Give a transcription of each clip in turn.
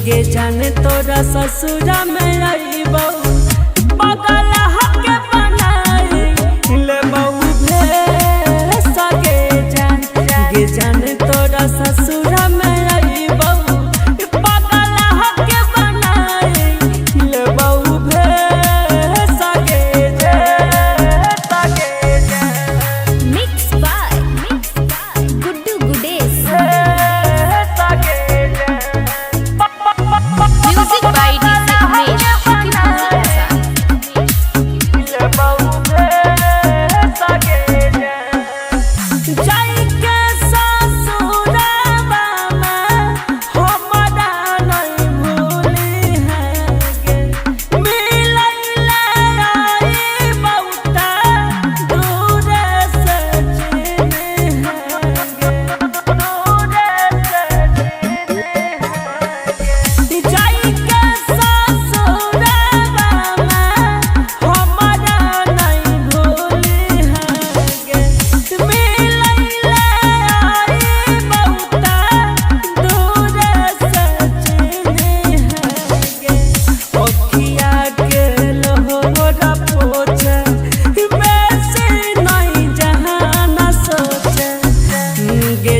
गे जाने तोरा ससुरा में आईबो बगल हके बनाई ले बहु भेसा गे जाने तोरा ससुरा में आईबो बगल हके बनाई ले बहु भेसा गे Mixed by Guddu Gudes. Music by DJ Umesh.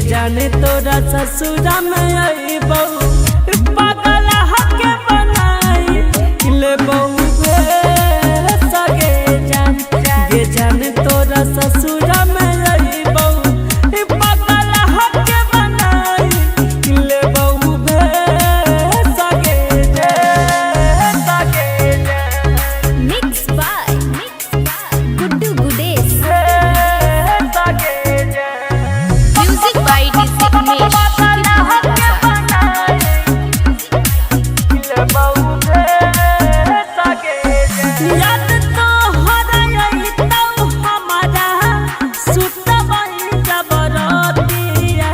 जाने तोरा ससुरा में आईबो बगल हके बनाई ले बहु भेसा गे जाने तोरा ससुरा में आईबो बगल हके बनाई ले बहु भेसा गे Mixed by Guddu Gudes. Music by DJ Umesh. याद तो हराई तो हमारा सुतबई जबरतिया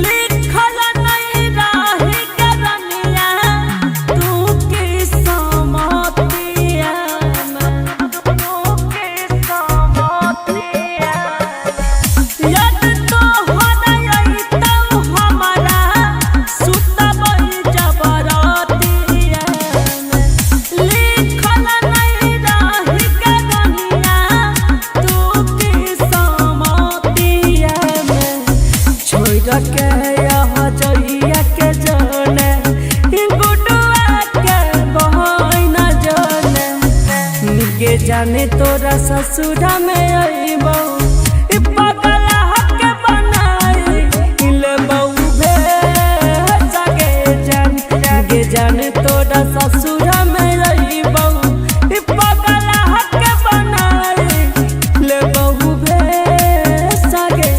लिखल नहीं रही करनिया तू की समतिया याद तो हराई तो हमारा सुतबई जबरतिया लिखल नहीं रही करनिया तू की समतिया छोड़ के यहाँ जइया के जाने गुडुआ के बहना जाने गे जाने तोरा ससुरा में आईबो बगल हके बनाई ले बहु भेसा गे जाने तोरा ससुरा में आईबो बगल हके बनाई ले बहु भेसा गे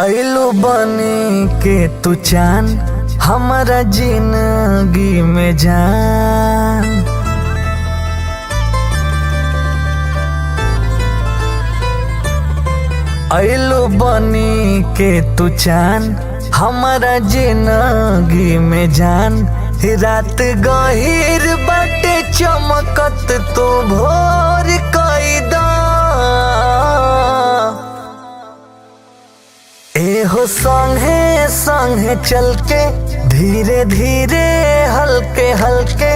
आइलू बनी के तू चान हमारा जिंदगी में जान आइलू बनी के तू चान हमारा जिंदगी में जान रात गहीर बाटे चमकत तू भोर कैदा एहो संगे संगे चल के धीरे धीरे हल्के हल्के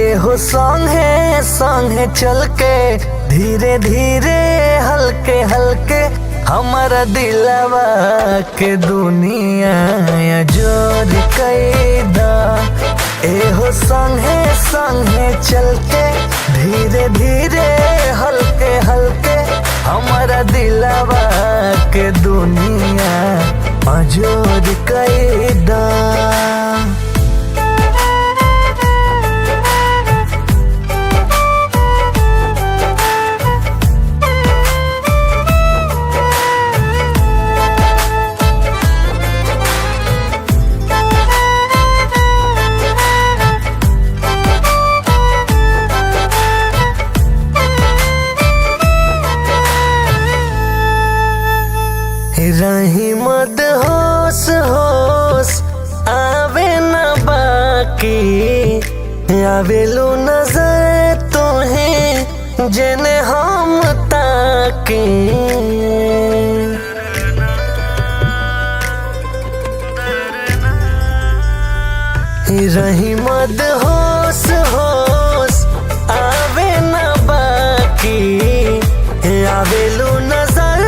एहो संगे संगे चल के धीरे धीरे हल्के हल्के हमारा दिलवा के दुनिया जोर कैदा एहो संगे संगे चल के धीरे धीरे हल्के हल्के हमारा दिलवा के दुनिया अजोर कैदा रही मद होश होश आवे न बाकी आवेलू नजर तुम्हें जने हम ताकी रही मद होश होश आवे न बाकी आवेलू नजर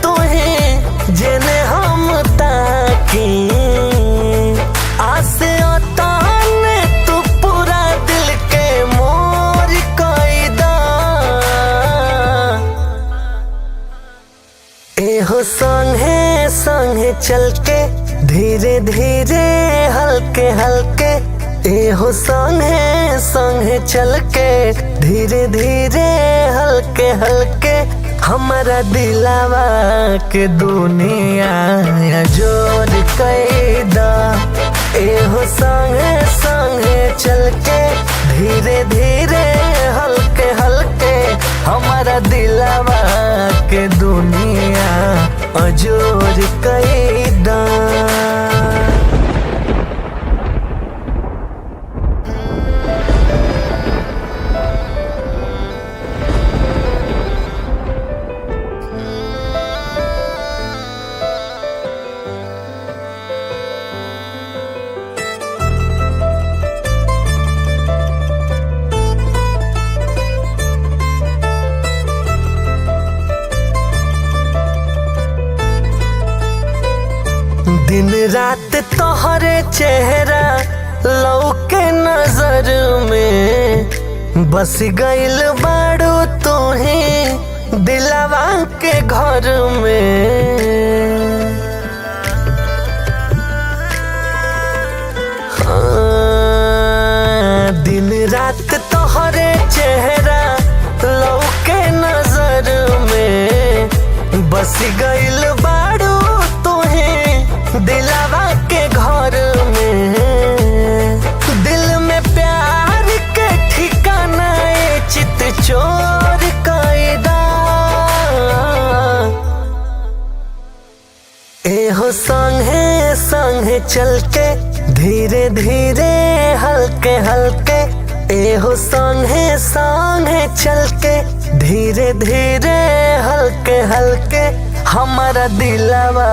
तुम्हें जने हम ताकी आसे ताने तू पूरा दिल के मोर कैदा एहो संगे संगे चल के धीरे धीरे हल्के हल्के एहो संगे संगे चल के धीरे धीरे हल्के हल्के हमारा दिलावा के दुनिया जोड़ कैदा एहो संगे संगे चल के धीरे धीरे हल्के हल्के हमारा दिलावा के दुनिया जोड़ कैदा दिन रात तोहरे चेहरा लौके नजर में बस गइल बाड़ू तुही दिलवा के घर में दिन रात तोहरे चेहरा लौके नजर में बस गइल बाड़ू दिलवा के घर में दिल में प्यार के ठिकाना चित चोर कैदा एहो संगे संगे चल के धीरे धीरे हल्के हल्के एहो संगे संगे चल के धीरे धीरे हल्के हल्के हमारा दिलवा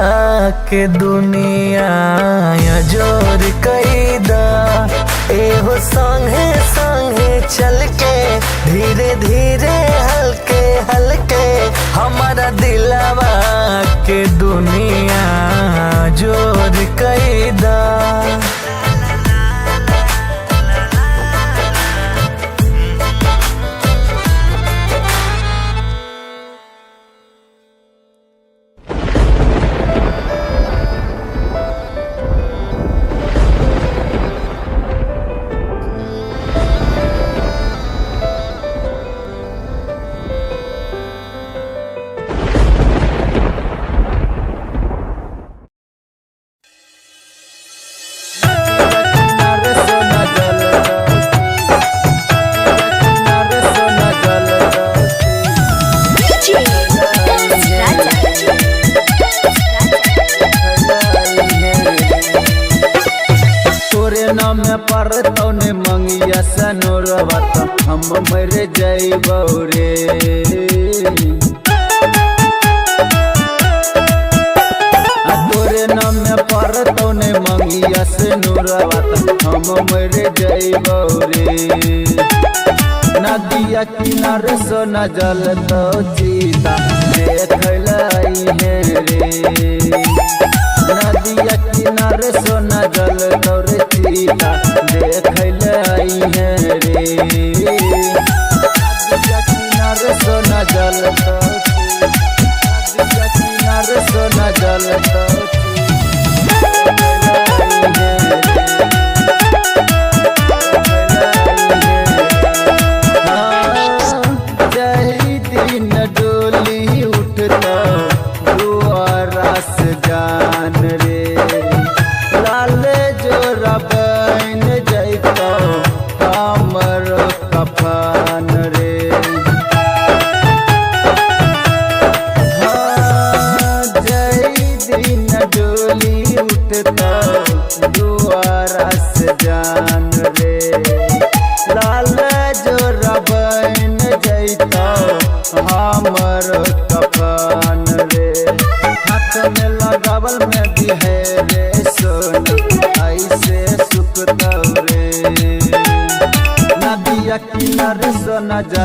के दुनिया जोड़ कैदा एहो संगे संगे चल के धीरे धीरे हल्के हल्के हमारा दिलवा के दुनिया जोड़ कैदा पर तौने मंगिया सनोरवा हम मर जइबौ रे तोरे नाम पर तौने मंगिया सनोरवा हम मर जइबौ रे नदिया किनारे सोना जल तो सीता देखल है रे नदिया किनारे सोना जल तोर सीता देखल है रे नदिया किनारे सोना जल नदिया किनारे सोना जल दिन डोली उठता दुआरा से जान रे लाल जोरा बन जैतो हमर कफन रे जय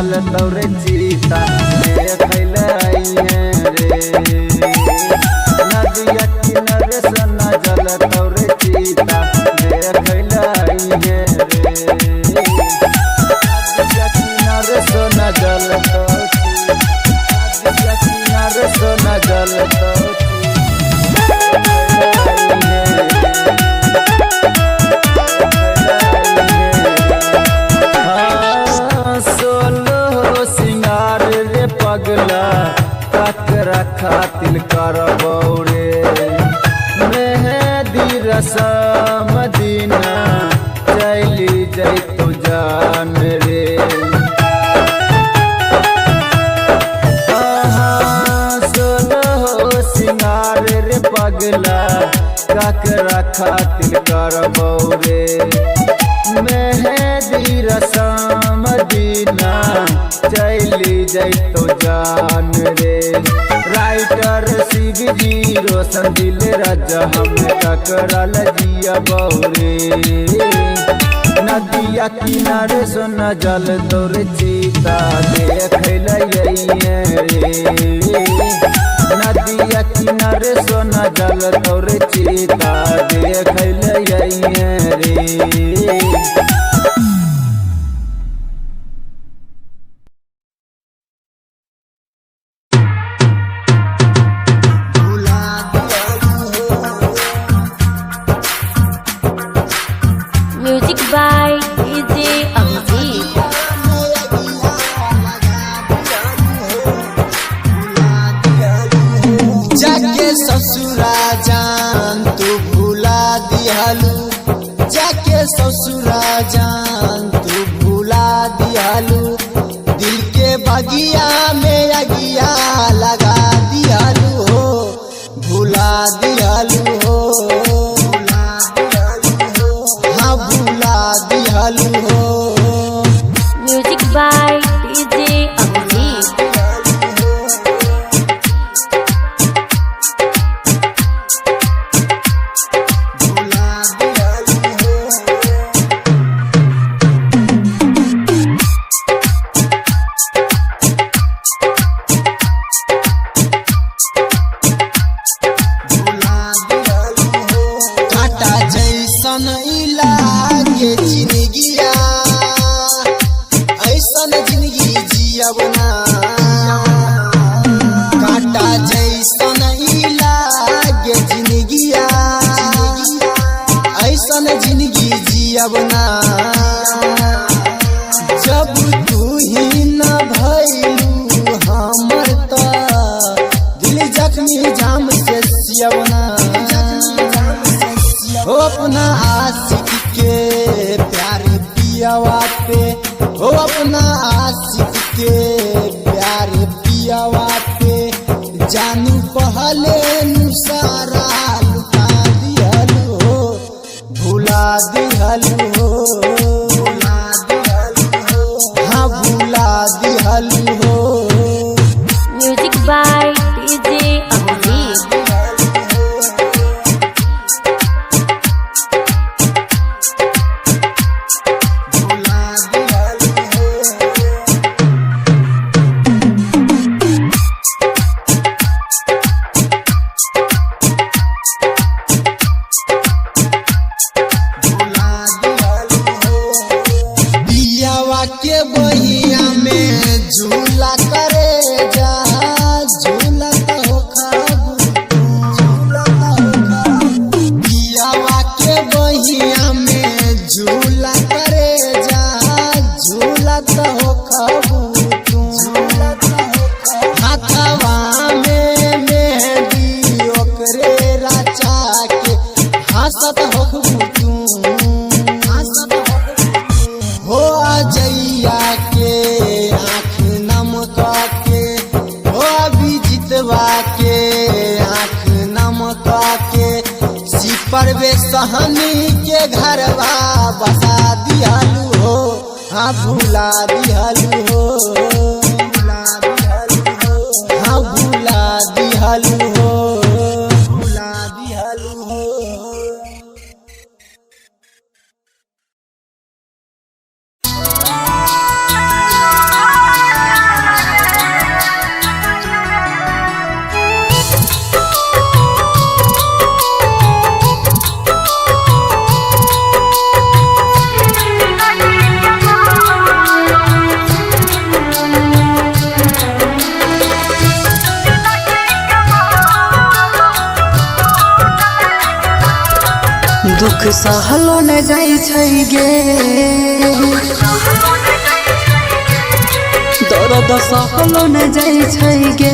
जल तौरे चीता देखैले आइहे रे नदिया किनारे सोना जल तौरे चीता देखैले आइहे रे नदिया किनारे सोना जल तौरे नदिया किनारे सोना जल तौरे पगला ककरा खातिर करबौ रे मेहदी रसम दीना चली जैतो जान रे सोलहो सिंगार रे पगला ककरा खातिर करबौ रे मेहदी रसम दीना चली जैतो जान रे राइटर शिव जी रोशन दिल राजा हम टकराल जिया बहुरे नदिया किनारे सोना जल तोरे चीता देखैले आइहे रे नदिया किनारे सोना जल तोरे चीता देखैले आइहे रे म्यूजिक बाय डीजे अभिजीत। जाके ससुरा जान तू भुला दियालू जाके ससुरा जान तू भुला दियालू दिल के बगिया में अगिया लगा दियालू हो भुला दियालू हो हाँ भुला दियालू हो म्यूजिक बाय डीजे अभिजीत। काटा जैसन इलागे जिंदगिया ऐसन जिंदगी जियब ना काटा जैसन इलागे जिंदगिया ऐसन जिंदगी जियब ना जब तू ही न भइलू हमर त दिल जख्मी जाम से सियब ना हो अपना आशिक के प्यारे पियावा पे हो अपना आशिक के प्यारे पियावा पे जानू पहले सारा लुटा दियालू हो भुला दियालू हो हाँ भुला दियालू हो म्यूजिक बाय डीजे अभिजीत। पियावा के बहिया में झूला करे जा झूला तो खाबू पियावा के बहिया में झूला करे जा झूला तो खाबू हाथवा में मेहंदी ओकरे राचा के हंसत होखबू तू हो अजैया के आँख नम के हो अभिजीतवा के आँख नम के सिपर वे सहनी के घरवा बसा दियालू हो हाँ भुला दियालू हो हाँ भुला दियालू हो भुला दियालू हो दुख सहलो न जाइ छै गे दर्द सहलो न जाइ छै गे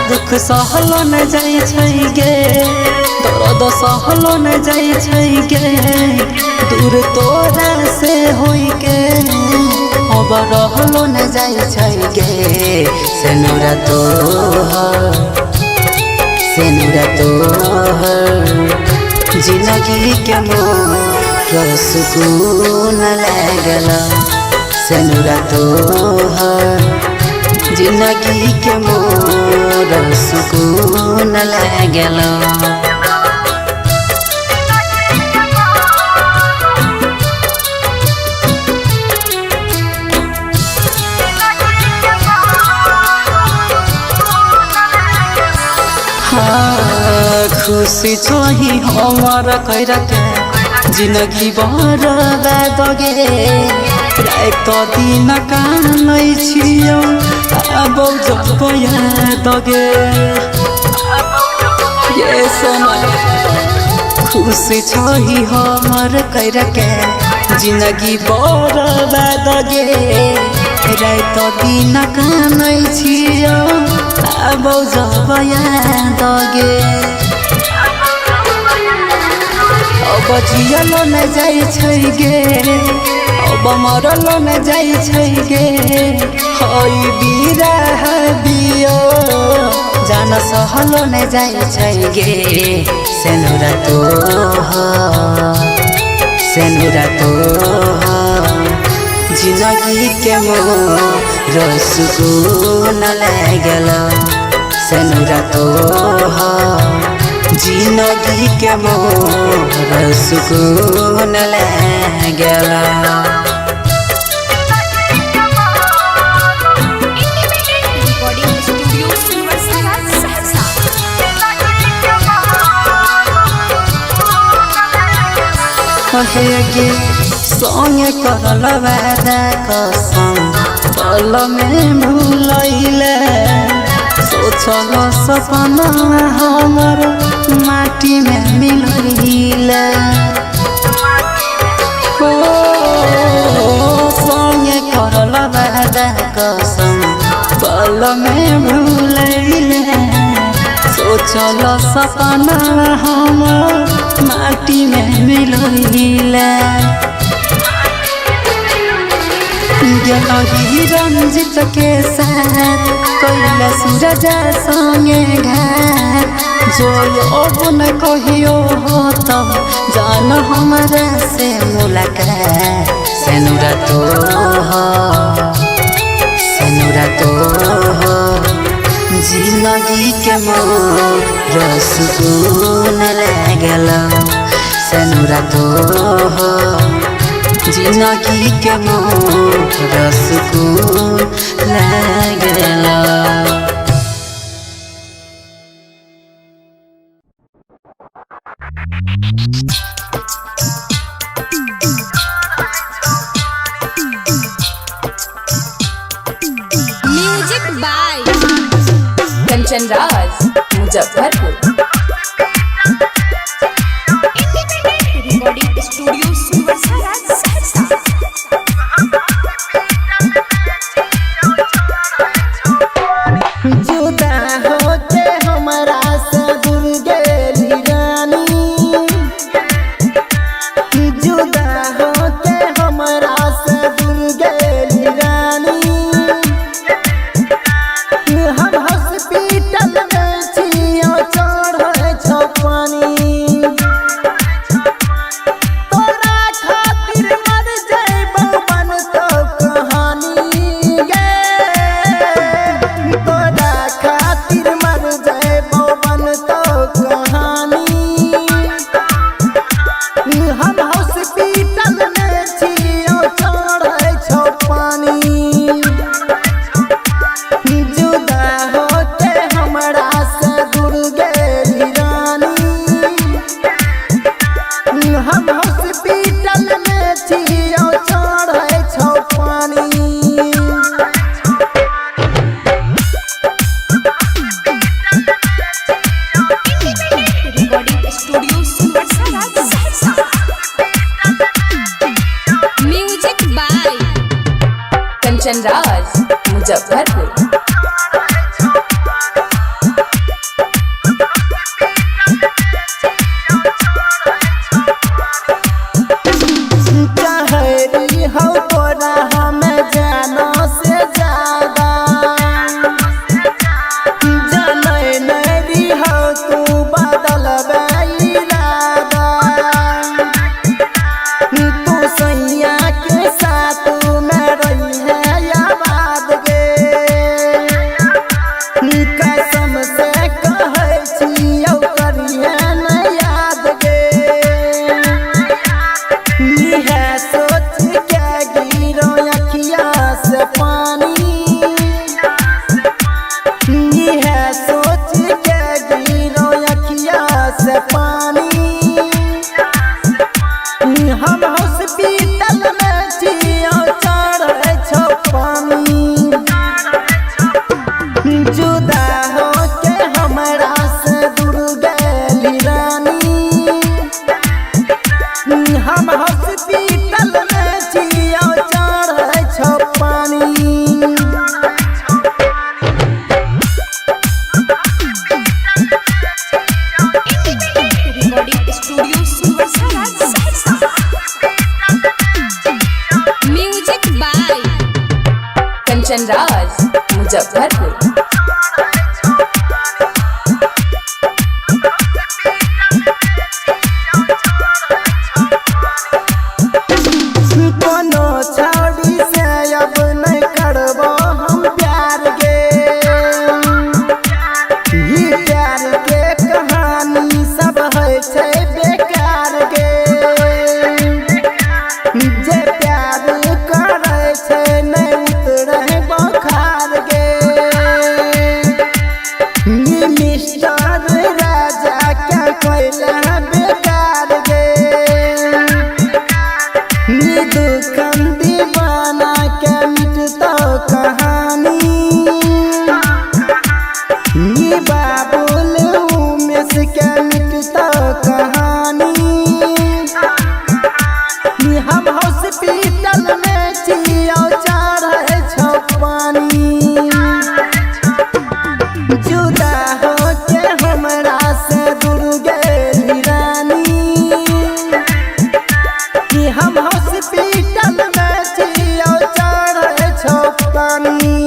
दुख सहलो न जाइ छै गे दर्द सहलो न जाइ छै गे दूर तोरा से होई के अब रहलो न जाइ छै गे सेनुरा तोहर जिंदगी के मोर सुकून लागल सेनुरा तोहर जिंदगी के मोर सुकून लागल खुशी छही हमार कैरा के जिंदगी बर्बाद गे रात दिन कानै छियौ अब जब याद गे ये सोना खुशी छही हमार कैरा के जिंदगी बर्बाद गे रात दिन कानै छियौ अब जब याद गे अब जियलो न जाइ छै गे अब मरलो न जाइ छै गे हई बिरह बियो जान सहलो न जाइ छै गे सेनुरा तोहर जिंदगी के मोर सुकून लागल सेनुरा तोहर जिंदगी के मोर सुकून लागल गे संगे करल वादा कसम पल में भूलैले सोचल सपना हमर माटी में मिलैले संगे करल वादा कसम पल में भूलैले सोचल सपना हमर माटी में मिलैले गेलही रंजित के साथ कैला सूरज संगे घाट जो अब न कहियो हो तब जान हमरा से मुलाकात सेनुरा तोहर जिंदगी के मोर सुकून लागल सेनुरा तोहर जिंदगी के मोर सुकून लागल music by Kanchan Raj Muzaffarpur recording studio सुरसरा सहरसा जुदा होके हमरा से दूर गेली रानी जुदा होके हमरा से दूर गेली रानी हम हॉस्पिटल में छियो चढ़े छो मुजफ्फरपुर। कहरी हो तोरा हमें जानो से ज्यादा जाने नरी हो तू बदल इरादा तू सैया के साथ में रही है आबाद गे कसम से कहै छियौ करिए न याद गे है सोच के गिरो अखिया से पानी है सोच के गिरो अखिया से पानी हम हॉस्पिटल में जियो चढ़े छो पानी जुदा हो के हमरा से दूर गेली रानी हम हॉस्पिटल में जियो चढ़े छो पानी रिकॉर्डिंग स्टूडियो सुबह म्यूजिक बाय कंचन राज मुजफ्फरपुर। कोनो छौड़ी से अब नहीं करबो हम प्यार गे ई प्यार के कहानी सब है छै बेकार गे जे प्यार करे छै नहीं उतरे बुखार गे ई मिस्टर राजा क्या कोइला बेकार गे दुखम दीवाना के मिटता कहानी बाबुल उमेश के मिटता कहानी हम हॉस्पिटल में जियो चढ़े छो पानी जुदा हो के हमरा से दूर गेली रानी हम हॉस्पिटल में जियो चढ़े छो पानी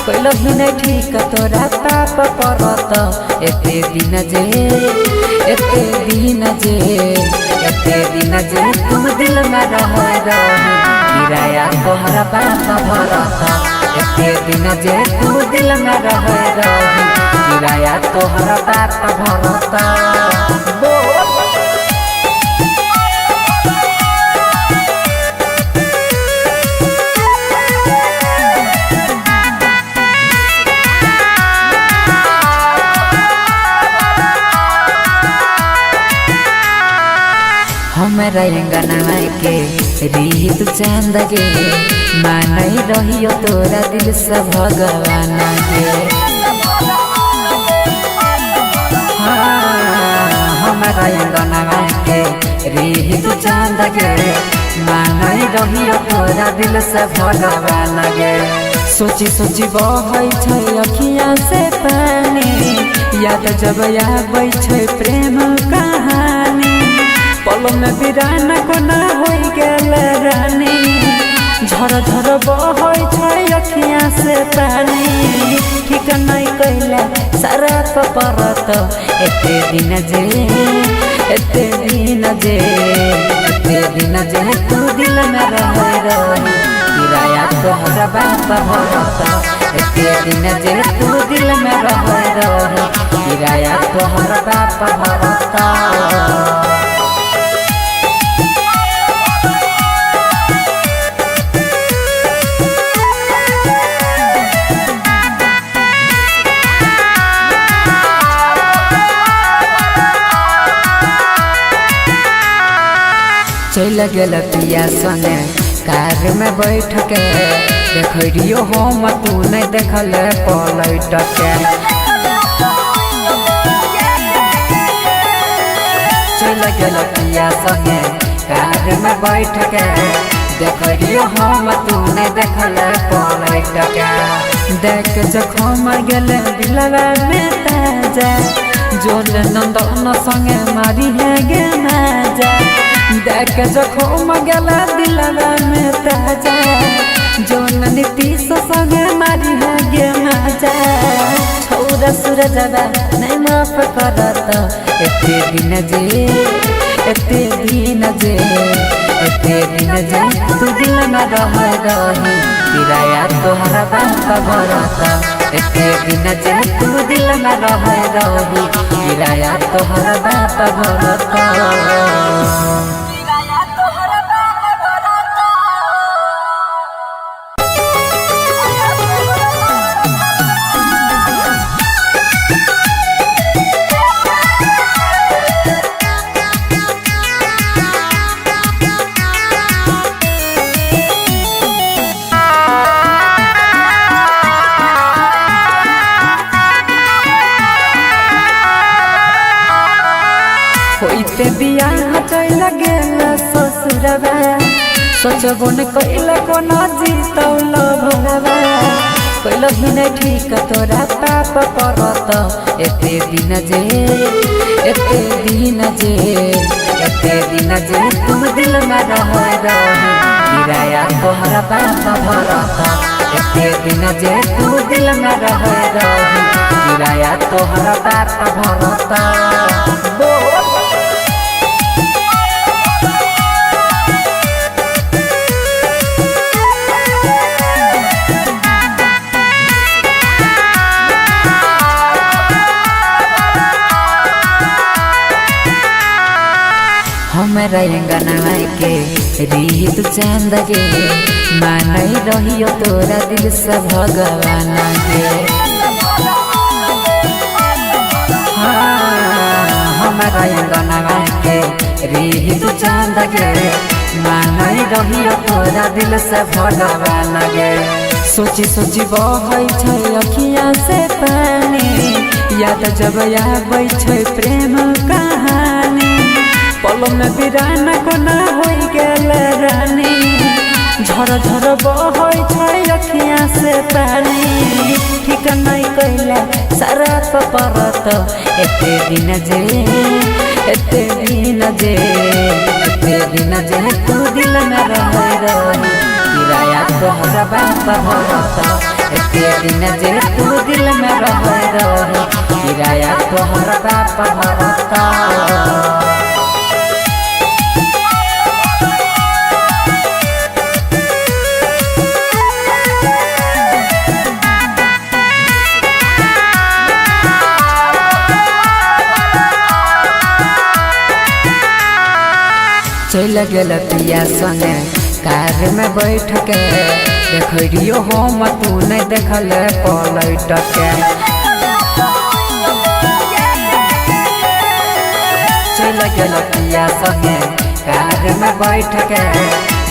कोइलो भी नहीं ठीक तोरा ताप परत एते दिन जे तुम दिल में रह रही किराया तोहरा बाप भरत एते दिन जे तुम दिल में रह रही किराया तोहरा बाप भरत हमरा अंगना के रीत चांद गे मानई रहियो तोरा दिल से भगवान गे हमरा अंगना के रीत चांद गे मानई रहियो तोरा दिल से भगवान गे सोची सोची बहै छै अखिया से पानी याद जब आबै छै प्रेम कहानी पल में बिराना कोना हो गेल रानी झर झर बहै छै अखिया से पानी ठीक नहीं कैला सारा परत एते दिन जे तू दिल में रह रही किराया तोहरा बाप भरत एते दिन जे तू दिल में रह रही किराया तोहरा बाप भरत चल गेल पिया संगे कार में बैठ के देखियो हम तू नहीं देखल पलट के चल गेल पिया संगे कार कार में बैठ के देखियो हम तूने देखल पलट के देख जखम गेले दिलवा में ताजा जोन नंदन संगे मारी है गे माजा देख जखम गेले दिलवा में ताजा जोन नीतीश संगे मारी है गे माजा छौरा सूरजवा नहीं माफ करत एते दिन जे तू दिल में रही किराया तोहरा बाप भरता एते दिन जे तू दिल में रही किराया तोहरा बाप भरता। होइते बियाह चल गेल ससुरवा सोचबो न कइला कोना जीतौल भरवा कइल ही नहीं ठीक तोरा पाप परत एते दिन जे तू दिल में रही किराया तोहरा पाप भरत एते दिन जे तू दिल में रही किराया तोहरा पाप भरत। हमरा अंगना के रीत चांद गे मानई रहियो तोरा दिल से भगवान गे हमरा अंगना के रीत चांद गे मानई रहियो तोरा दिल से भगवान गे सोची सोची बहै छै अखियाँ से पानी याद जब आबै छै प्रेम कहानी पल में बिरान कोना हो गेल रानी झर झर बहै छै अखियाँ से पानी ठीक नहीं कैला सारा परत एते दिन जे तू दिल में रही किराया तोहरा बाप भरत एते दिन जे तू दिल में रही किराया तोहरा बाप भरत। चल गेल पिया संगे कार में बैठ के देखियो हम तू नहीं देखल पलट के चल गेल पिया संगे कार में बैठ के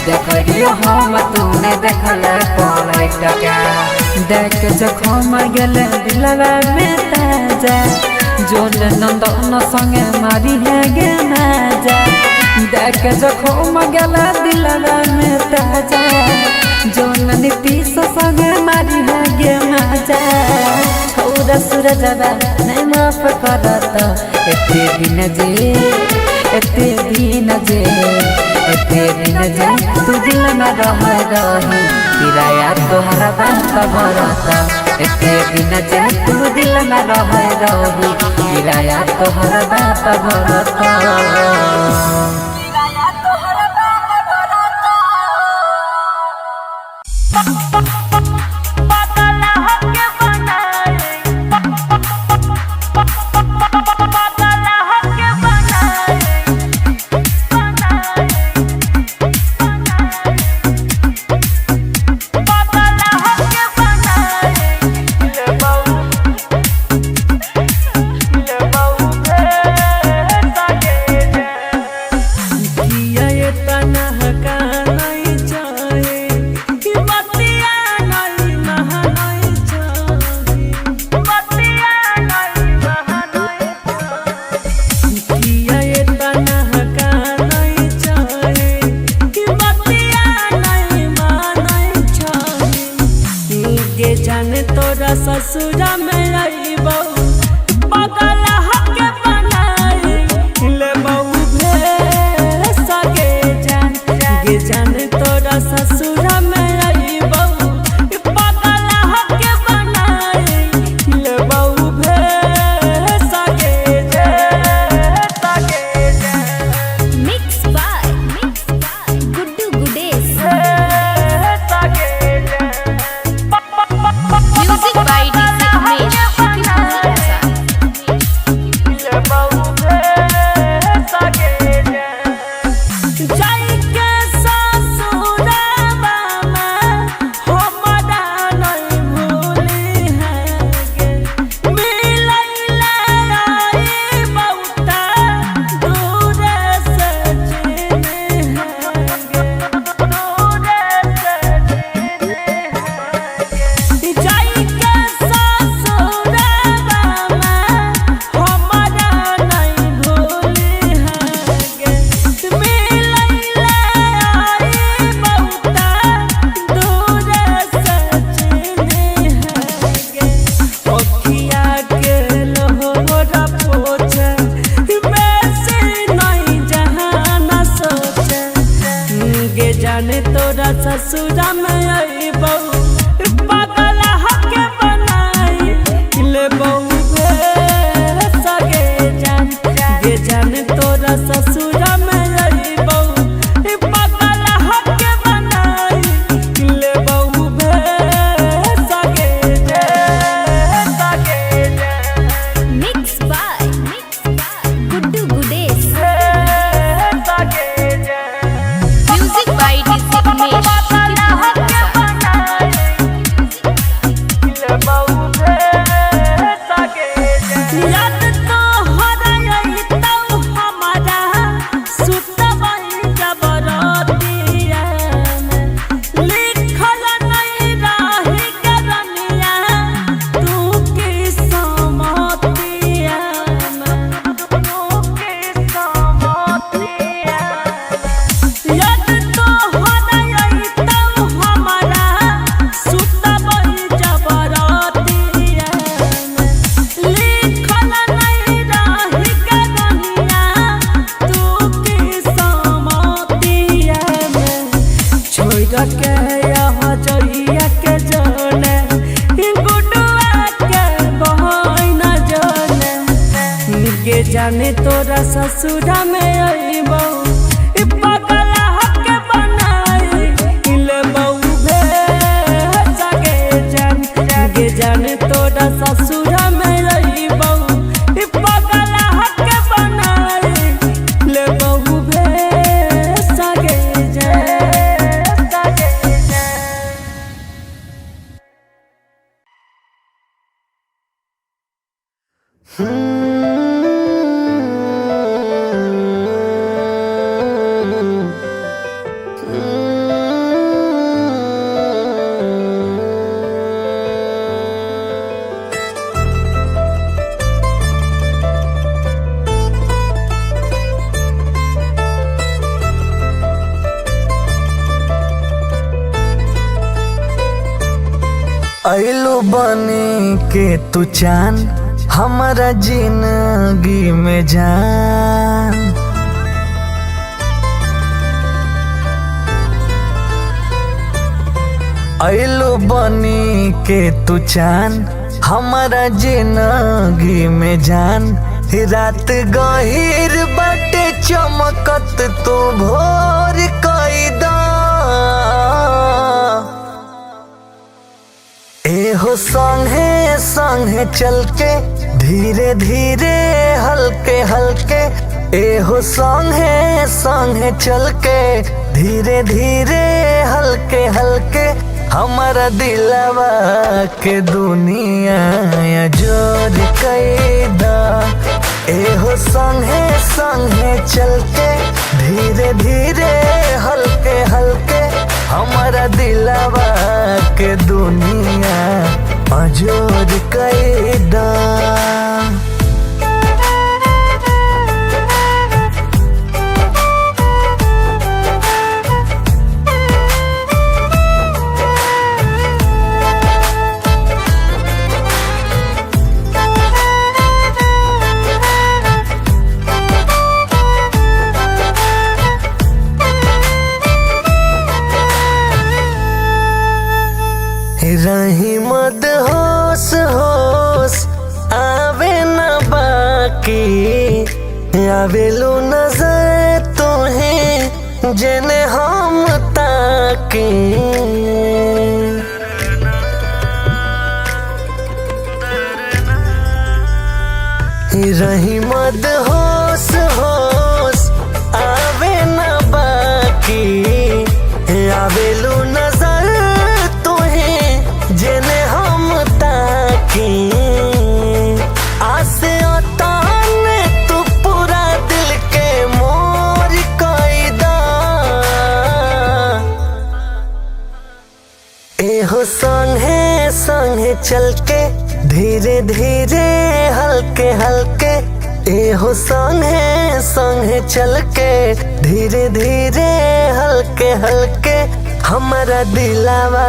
देखियो हम तू नहीं देखल पलट के देख जखम गेले दिलवा में ताजा जोन नंदन संगे मारी है गे माजा देख जखम गेला दिलवा में ताजा जोन नीतीश संगे मारी है गे माजा छौरा सूरजवा नहीं माफ करत एते दिन जे तू दिल में रही किराया तोहरा बाप भरत एते दिन जे तू दिल में रही किराया तोहरा बाप भरत। तोरा ससुरा में अइबो पगल हके बनाई ले बहु भेसा गे जान तोरा ससुरा में अइबो पगल हके बनाई ले बहु भेसा गे जान Mixed by Guddu Gudes. Music by DJ Umesh. जाने तोरा ससुरा में अइबो पगल हके बनाई ले बहु भेसा गे जाने तोरा ससुरा में अइबो पगल हके बनाई ले बहु भेसा गे Mixed by Guddu Gudes. Music by DJ Umesh. याद तो हरैतौ हमारा सुतबै जबरतिया में लिखल नहीं रही करनिया तू की समतिया याद तो हरैतौ हमारा सुतबै जबरतिया में लिखल नहीं रही करनिया तू की समतिया में छोड़ के यहाँ जइया के जाने गुडुआ के बहन जाने गे जाने तोरा ससुरा में अइबो पगल हके बनाई ले बहु भेसा गे जाने तोरा ससुरा में अइबो पगल हके बनाई ले बहु भेसा गे अइलू बनी के तू चान हमारा जिंदगी में जान अइलू बनी के तू चान हमारा जिंदगी में जान रात गहिर बाटे चमकत तू भोर कैदा एहो संगे संगे चल के धीरे धीरे हल्के हल्के एहो संगे संगे चल के धीरे धीरे हल्के हल्के हमारा दिलवा के दुनिया जोर कैदा एहो संगे संगे चल के धीरे धीरे हल्के हल्के हमारा दिलवा के दुनिया अजोर कैदा रही मद होश होश आवे न बाकी आवेलू नजर तुम्हें जने हम ताकी रही मद होश होश आवे न बाकी आवेलू नजर तुम्हें जने हम ताकी आसे ताने तू पूरा दिल के मोर कैदा एहो संगे संगे चल के धीरे धीरे हल्के हल्के एहो संगे संगे चल के धीरे धीरे हल्के हल्के हमारा दिलावा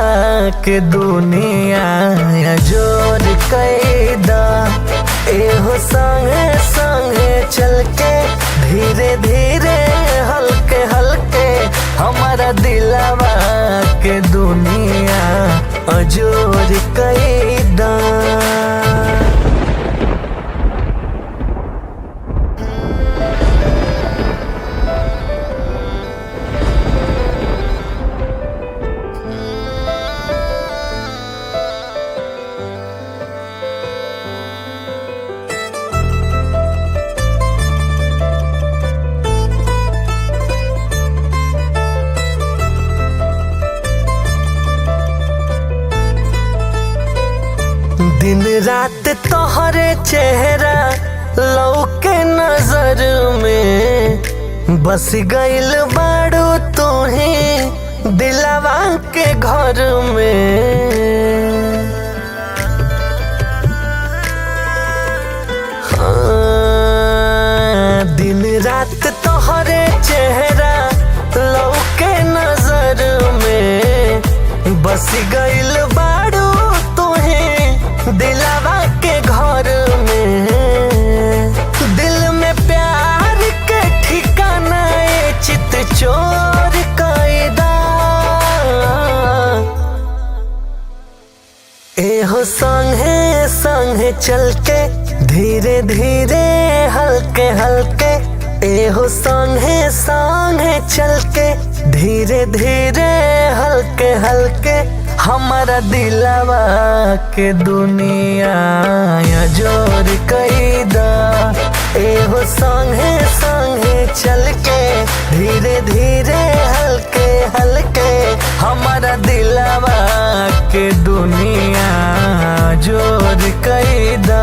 के दुनिया जोर कैदा एहो संगे संगे चल के धीरे धीरे हल्के हल्के हमारा दिलावा के दुनिया जोर कैदा दिन रात तोहरे चेहरा लौके नजर में बस गइल बाड़ू तुही दिलवा के घर में दिन रात तोहरे चेहरा लौके नजर में बस गइल बाड़ू दिलवा के घर में दिल में प्यार के ठिकाना चित चोर कैदा एहो संगे संगे चल के धीरे धीरे हल्के हल्के एहो संगे संगे चल के धीरे धीरे हल्के हल्के हमारा दिलवा के दुनिया जोर कैदा एहो संगे संगे चल के धीरे धीरे हल्के हल्के हमारा दिलवा के दुनिया जोर कैदा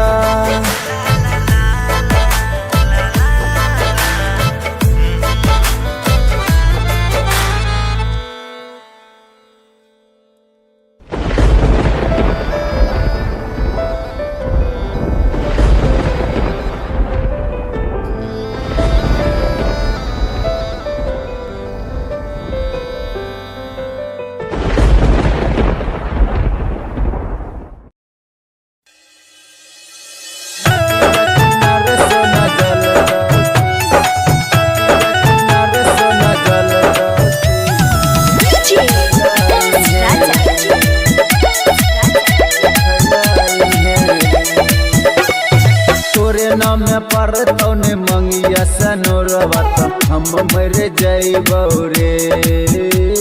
पर तौने मंगिया सनोरवा हम मर जइबौ रे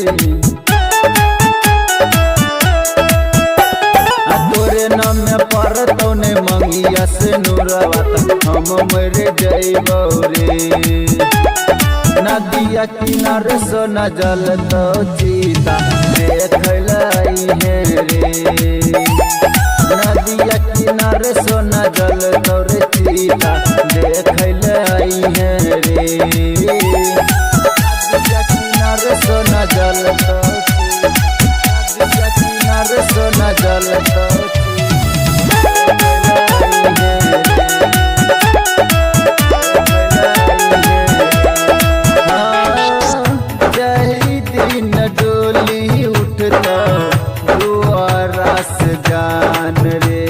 तोरे नाम पर तौने मंगिया सनोरवा हम मर जइबौ रे नदिया किनारे सोना जल तो चीता देखलाई है रे नदिया किनारे सोना जल तोर चीता देखल आई है रे नदिया किनारे सोना जल नदिया किनारे सोना जल दिन डोली उठता दुआरा से जान रे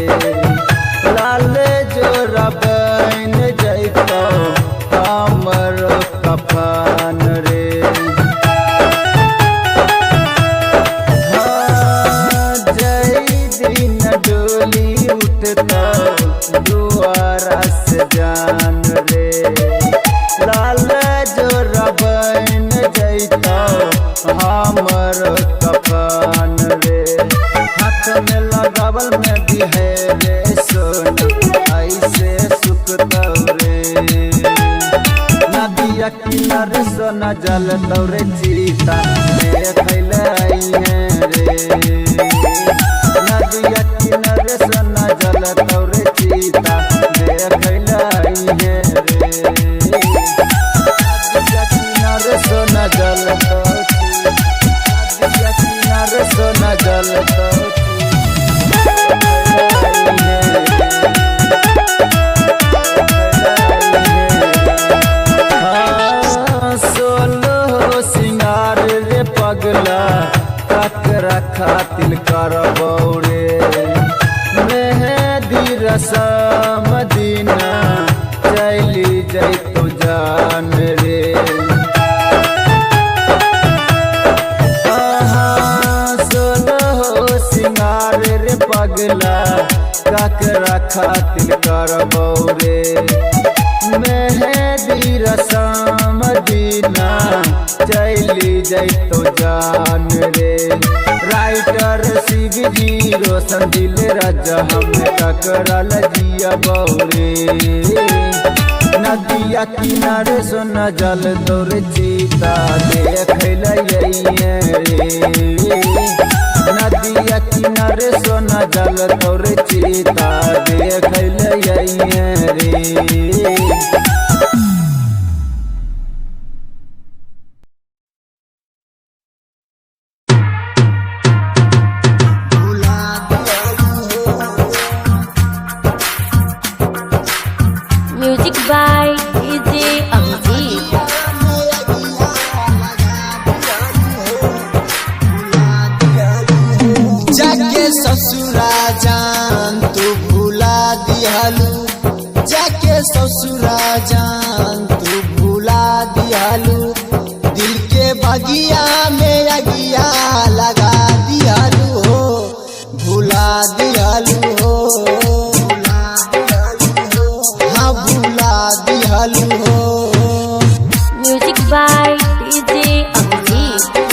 लाल जोरा बन जैतो हमर कफन रे जय सोना जल तोरे चीता देखैले आइहे रे नदिया किनारे सोना जल तोरे चीता देखैले आइहे रे नदिया किनारे सोना जल तोरे नदिया किनारे सोना जल तोरे पगला ककरा खातिर करबौ रे मेहदी रसम दीना चली जैतो जान रे सोलहो सिंगार रे पगला ककरा खातिर करबौ रे मेहदी रसम दीना चली जैतो जान रे राइटर शिव जी रोशन दिल राजा हमें टकराल जिया बौरे नदिया किनारे सोना जल तोरे चीता देखैले रे नदिया किनारे सोना जल तोरे चीता देखैले रे म्यूजिक बाय डीजे अभिजीत। जाके ससुरा जान तू भुला दिहलू जाके ससुरा जान तू भुला दिहलू दिल के बगिया में अगिया लगा दिहलू हो भुला दिहलू हो हाँ भुला दिहलू हो म्यूजिक बाय डीजे अभिजीत।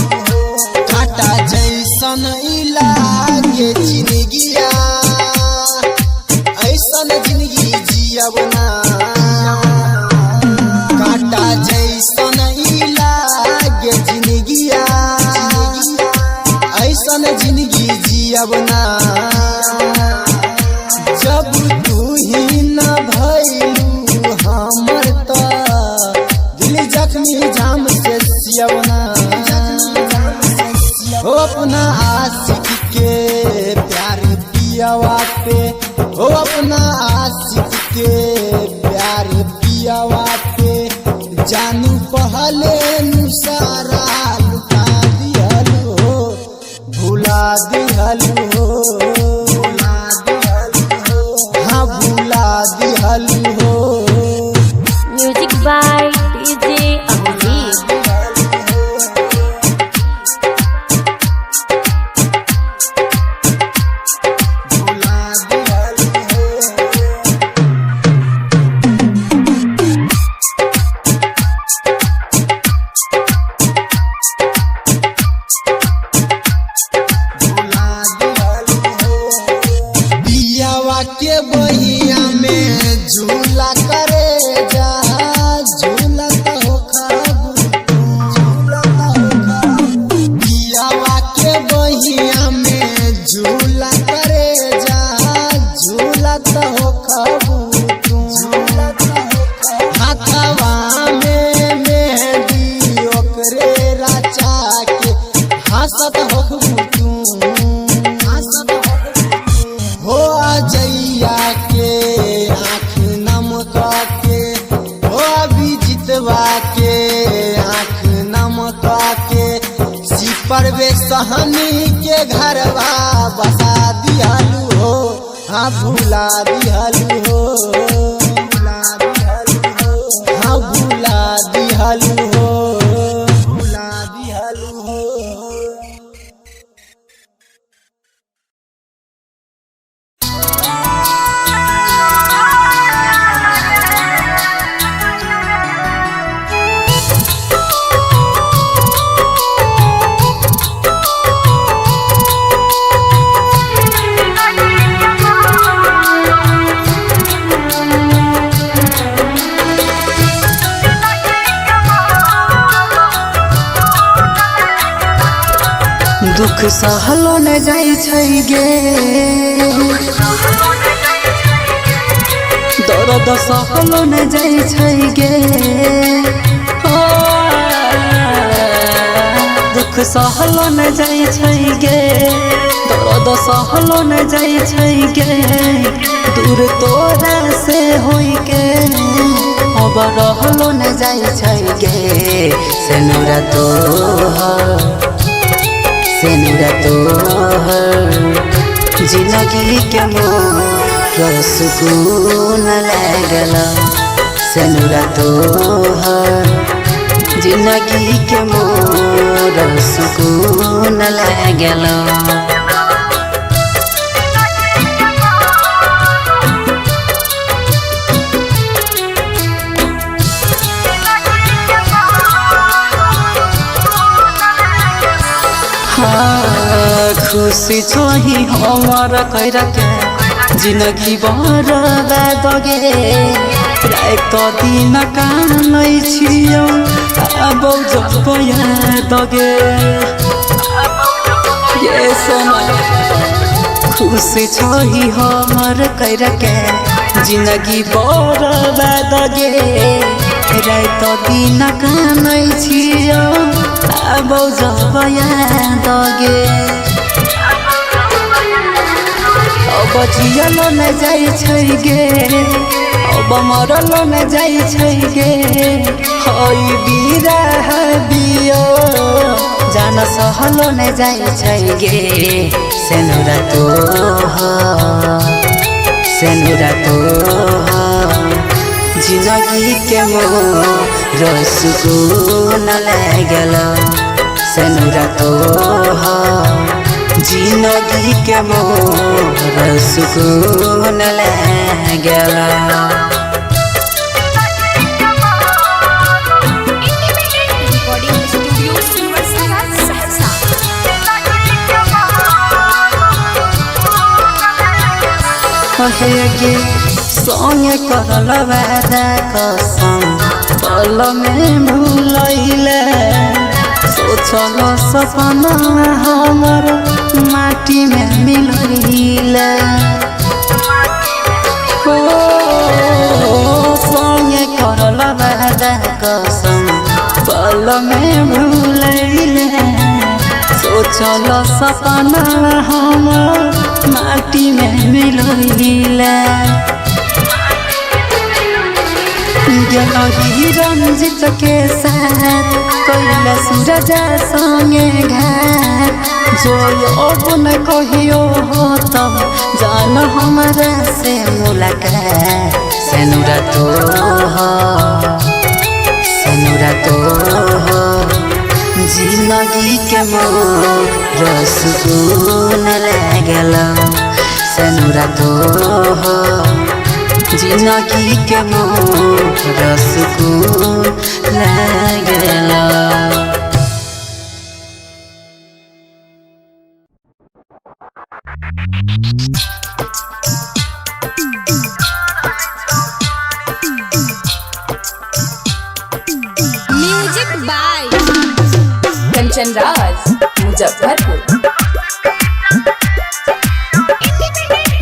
काटा जैसन इलागे जिंदगिया ऐसन जिंदगी जियब ना काटा जैसन इलागे जिंदगिया ऐसन जिंदगी जियब ना जब तू ही न भइलू हमर त दिल जख्मी जाम से सियब ना हो अपना आशिक के प्यार पियावा पे हो अपना आशिक के प्यार पियावा पे जानू पहले नु सारा लुटा दिहलू हो भुला दिहलू हो हाँ भुला दिहलू हो म्यूजिक बाय डीजे अभिजीत। पियावा के बहिया में झूला करे जा झूला हो खाबू पियावा के बहिया में झूला करे जा झूला हो खाबू हाथवा में मेहंदी ओकरे राचा के हंसत हो तू हो अजैया के आँख नम के हो अभिजीतवा के आँख नम के सिपरवे सहनी के घरवा बसा दिहलू हो हाँ भुला दिहलू हो हाँ भुला दिहलू हो भुला दिहलू हो दुख सहलो न जाइ छै गे दर्द सहलो न जाइ छै गे दुख सहलो न जाइ छै गे दर्द सहलो न जाइ छै गे दूर तोरा से होई के अब रहलो न जाइ छै गे सेनुरा तोहर जिंदगी के मोर सुकून लागल सेनुरा तोहर जिंदगी के मोर सुकून लागल खुशी छोही हमार कैरा के जिंदगी बर्बाद गे रात दिन कानै छियौ आबौ जब याद गे ये सोना खुशी छोही हमार कैरा के जिंदगी बर्बाद गे रात दिन कानै छियौ आबौ जब याद गे अब जियलो न जाइ छै गे अब मरलो न जाइ छै गे हई बिरह बियो जान सहलो न जाइ छै गे सेनुरा तोहर जिंदगी के मोर सुकून लागल सेनुरा तोहर जिंदगी के मोर सुकून लागल गे संगे करल वादा कसम पल में भूलैले सोचल सपना हमर माटी में मिलैले संगे करल वादा कसम पल में भूलैले सोचल सपना हमर माटी में मिलैले गेलही रंजित के साथ कैला सूरज संगे घाट जो अब न कहियो हो तब जान हमरा से मुलाकात सेनुरा तोहर जिंदगी के मोर सुकून लागल सेनुरा तोहर जिंदगी के मोर सुकून लागल music by Kanchan Raj Muzaffarpur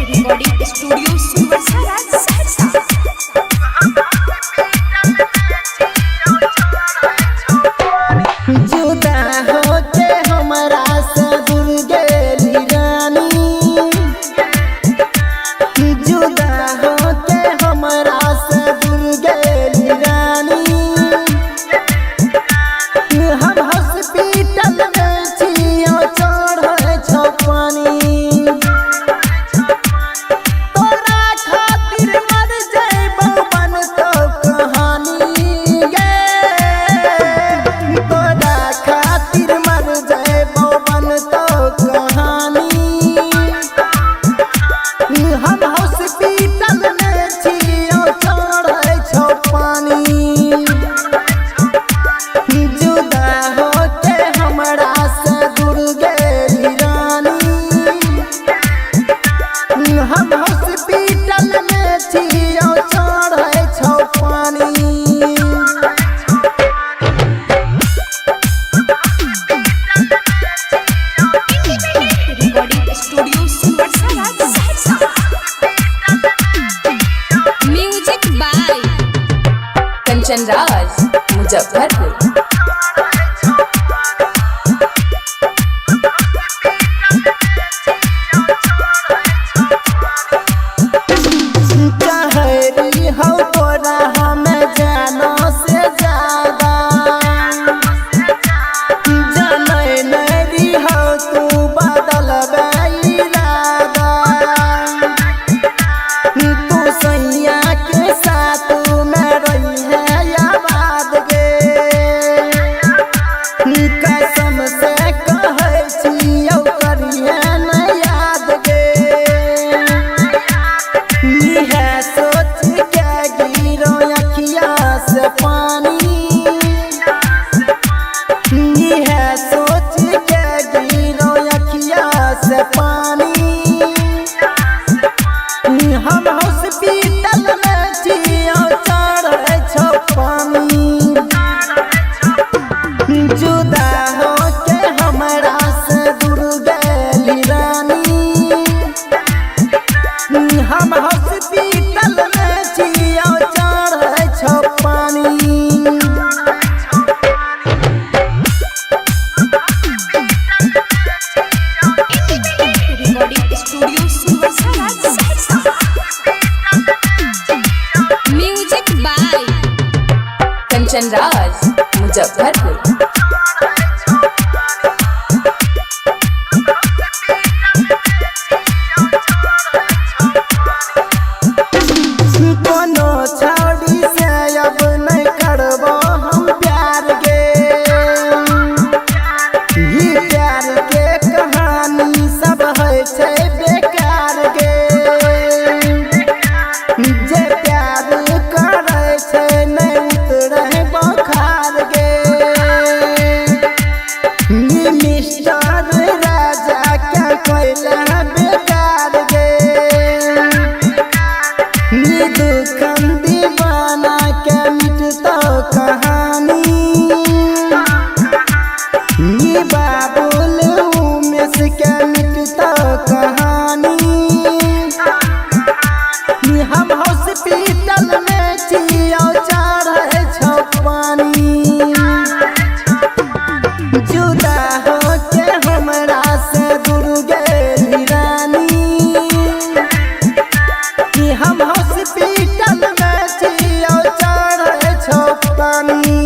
recording studio सुवरसरा सहरसा जुदा होके हमरा से दूर गेली रानी जुदा होके हमरा से दूर गेली रानी हम हॉस्पिटल में छियो चढ़े छप्पन राज मुजफ्फरपुर। कहरी हो तोरा हमें जानो से ज्यादा जाने नरी हो तू बदल इरादा तू सैया के साथ में रही है याद गे कसम से कहै छियौ करिए न याद गे है सोच के गिरो अखिया से पानी है सोच के गिरो अखिया से पानी हम हॉस्पिटल में जियो चढ़े छो पानी जुदा हो के हमरा से दूर गेली रानी हम हॉस्पिटल में जियो चढ़े छो पानी रिकॉर्डिंग स्टूडियो सुवसरा सहरसा। Music by Kanchan Raj Muzaffarpur. कोनो छौड़ी से अब नहीं करबो हम प्यार गे ई प्यार के कहानी सब है छै बेकार गे जे प्यार करे छै नहीं उतरे बुखार गे ई मिस्टर राजा क्या कोइला बेकार गे दुखन दीवाना के मिटतो कहानी बाबुल उमेश के मिटतो कहानी हम हॉस्पिटल में जियो चढ़े छो पानी जुदा हो के हमरा से दूर गेली रानी हम हॉस्पिटल में जियो चढ़े छो पानी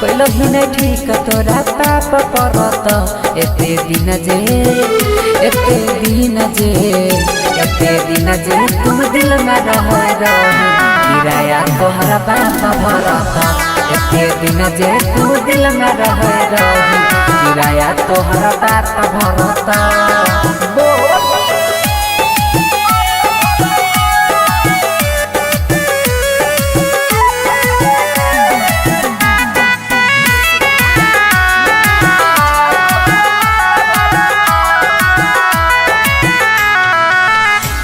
कोइलो भी नहीं ठीक तोरा पाप परत एते दिन जे तुम दिल में रह रही किराया तोहरा बाप भरत एते दिन जे तुम दिल में रह रही किराया तोहरा बाप भरत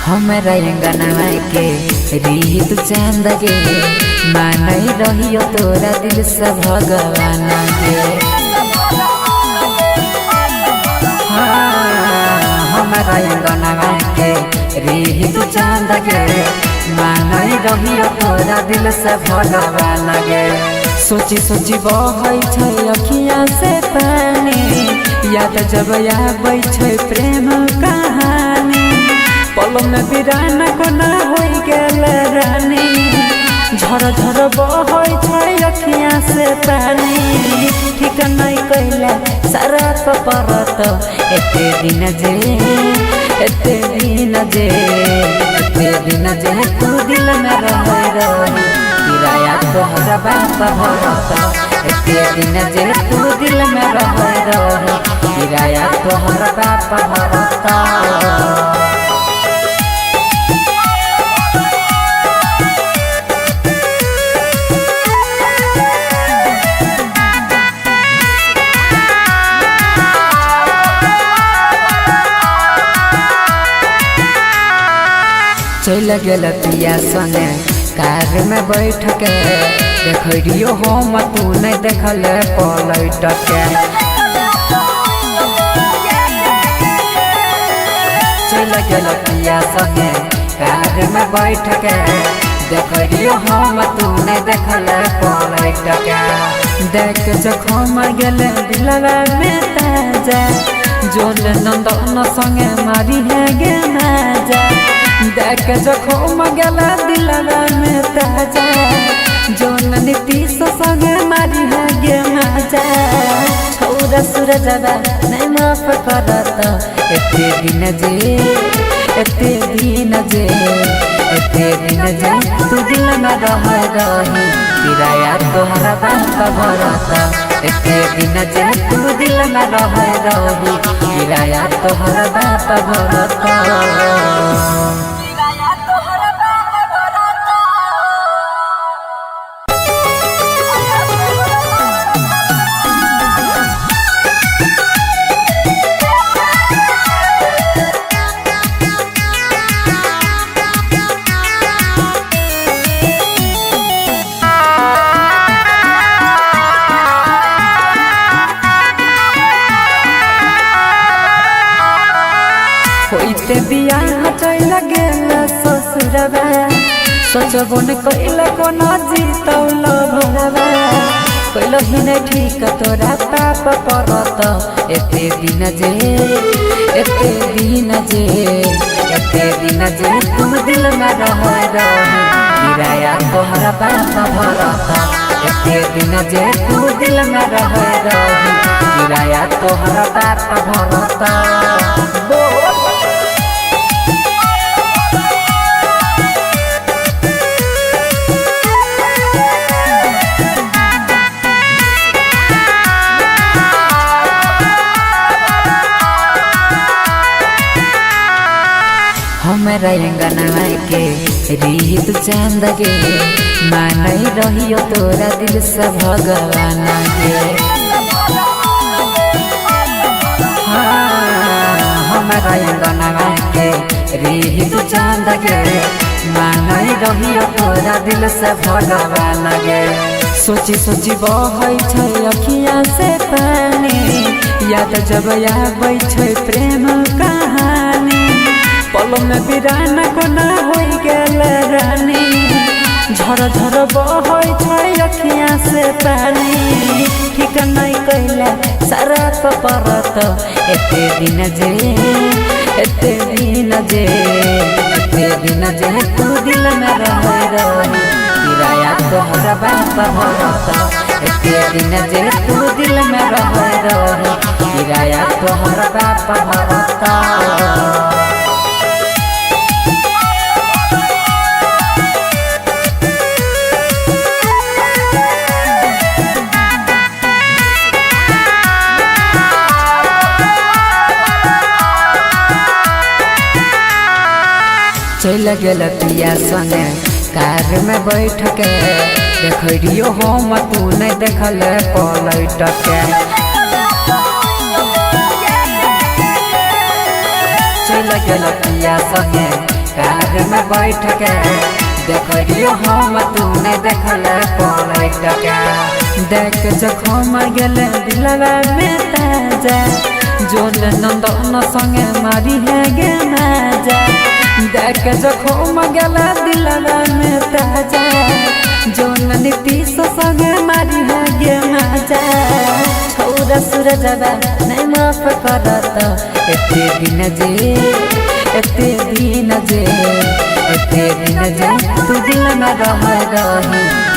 हमरा अंगनवा के रीत चांद गे मानई रहियो तोरा दिल से भगवान गे हमरा अंगनवा के रीत चांद गे मानई रहियो तोरा दिल से भगवान गे सोची सोची बहै छै अखिया से पानी याद जब आबै छै प्रेम कहानी पल में बिराना कोना हो गेल रानी झर झर बहै छै अखिया से पानी ठीक नहीं कैला सारा परत एते दिन जे तू दिल में रह रही किराया तोहरा बाप भरत एते दिन जे तू दिल में रह रही किराया तोहरा बाप भरत चल गेल पिया संगे कार में बैठ के देखियो हम तू नहीं देखल पलट के चल गेल पिया संगे कार में बैठ के देखियो हम तूने देखल पलट के देख जखम गेले दिलवा में ताजा जोल नंदन संगे मारी है गे नाजा देख जखम गेले दिलवा में ताजा जोल नीतीश संगे मारी है गे नाजा छौरा सूरजवा नहीं माफ करत एते दिन जे तू दिल में रही किराया तोहरा बाप भरता एते दिन जे तू दिल में रही किराया तोहरा बाप भरता। होइते बियाह चल गेल ससुरवा सोचबो न कइल कोना जीतौल भरवा कइल ही न ठीक तोरा पाप परत एते दिन जे तू दिल में रही किराया तोहरा बाप भरता एते दिन जे तू दिल में रही किराया तोहरा बाप भरता। हमरा अंगना के रीत चांद गे मानई रहियो तोरा दिल से भगवान गे हमरा अंगना के रीत चांद गे मानई रहियो तोरा दिल से भगवान गे सोची सोची बहै छै अखिया से पानी याद जब आबै छै प्रेम कहानी पल में बिराना कोना हो गेल रानी झर झर बहै छै अखियाँ से पानी ठीक नहीं कैला सारा परत एते दिन जे तू दिल में रही किराया तोहरा बाप भरता एते दिन जे तू दिल में रही किराया तोहरा बाप भरता। चल गेल पिया संगे कार में बैठ के देखियो हम तू नहीं देखल पलट के चल गेल पिया संगे कार में बैठ के देखियो हम तू नहीं देखल पलट के देख जखम गेल दिलवा में ताजा जोल नंदन संगे मारी है गे नाजा देख जखम गेला दिलवा में ताजा जोन नीतीश संगे मारी है गे नाजा छौरा सूरजवा नहीं माफ करत एते दिन जे तू दिल में रही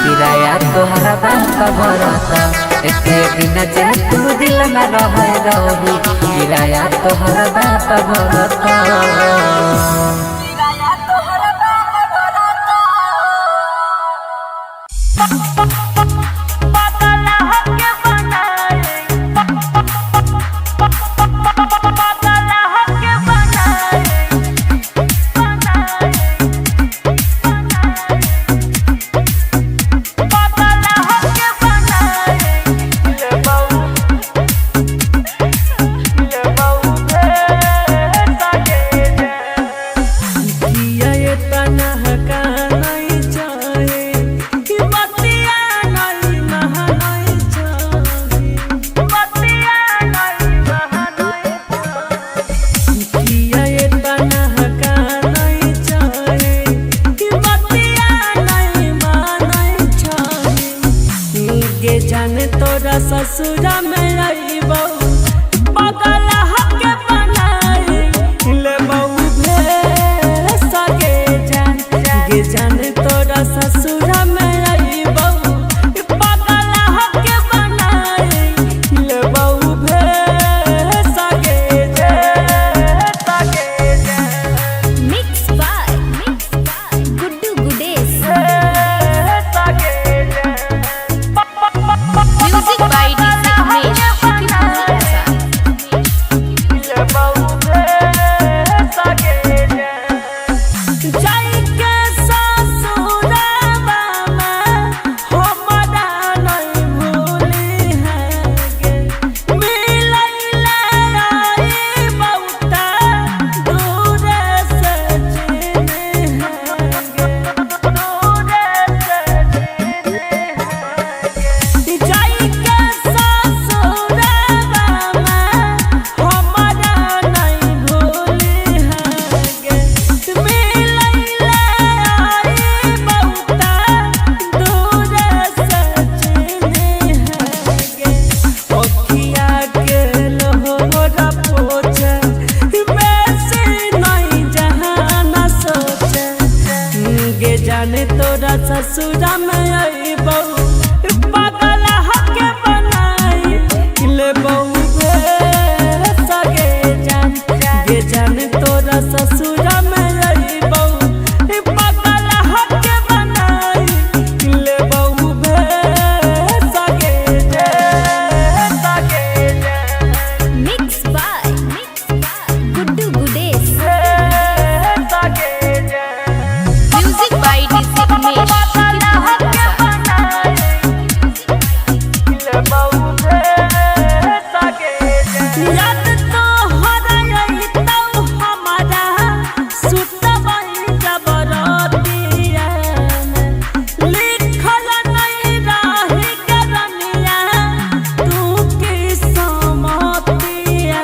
किराया तोहरा बाप भरता एते दिन जे तू दिल में रही किराया तोहरा बाप भरता। तनह का नहीं चाहे कि बतिया जाने तोरा ससुरा में आई बहू पागल हके बनाई ले बहू सगे जे mix by Guddu Gudesh music by DJ Umesh जाने तोरा ससुरा में आई बहू पागल हके बनाई ले बहू सगे जान गे जाने तोरा ससुरा में आई बहू पागल हके बनाई ले बहू सगे mix by Guddu Gudesh music by DJ Umesh याद तो हराई तो हमारा सुतबई जबरतिया लिखल नहीं रही करनिया तू की समतिया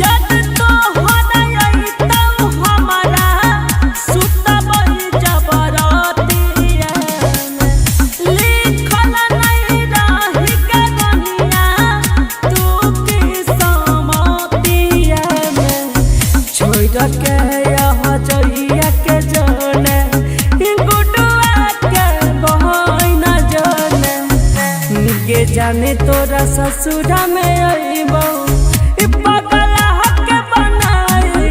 याद तो हराई तो हमारा सुतबई जबरतिया लिखल नहीं रही करनिया तू की समतिया छोड़ के यहाँ जइया के जाने गुडुआ के बहन जाने गे जाने तोरा ससुरा में आई बहू पागल हके बनाई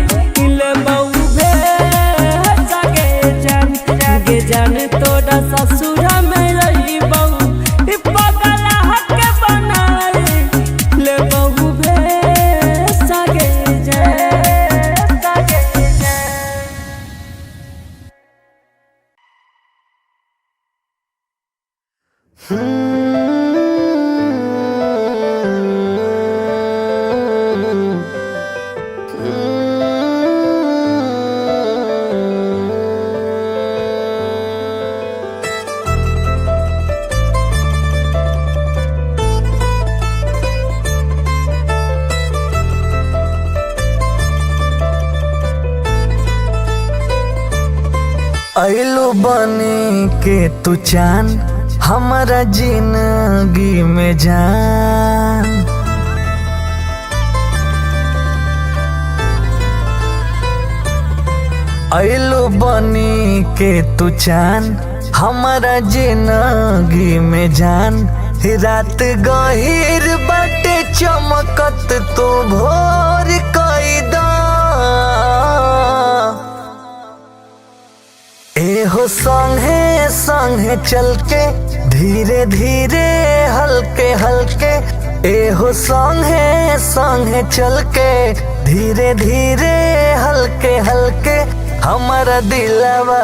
ले बहू सगे जान गे जाने तोरा ससुरा में आई बहू पागल हके बनाई ले बहू सगे आइलू बनी के तू चान हमारा जिंदगी में जान आइलू बनी के तू चान हमारा जिंदगी में जान रात गहिर बाटे चमकत तू भोर कैदा एहो संगे संगे चल के धीरे धीरे हल्के हल्के एहो संगे संगे चल के धीरे धीरे हल्के हल्के हमारा दिलवा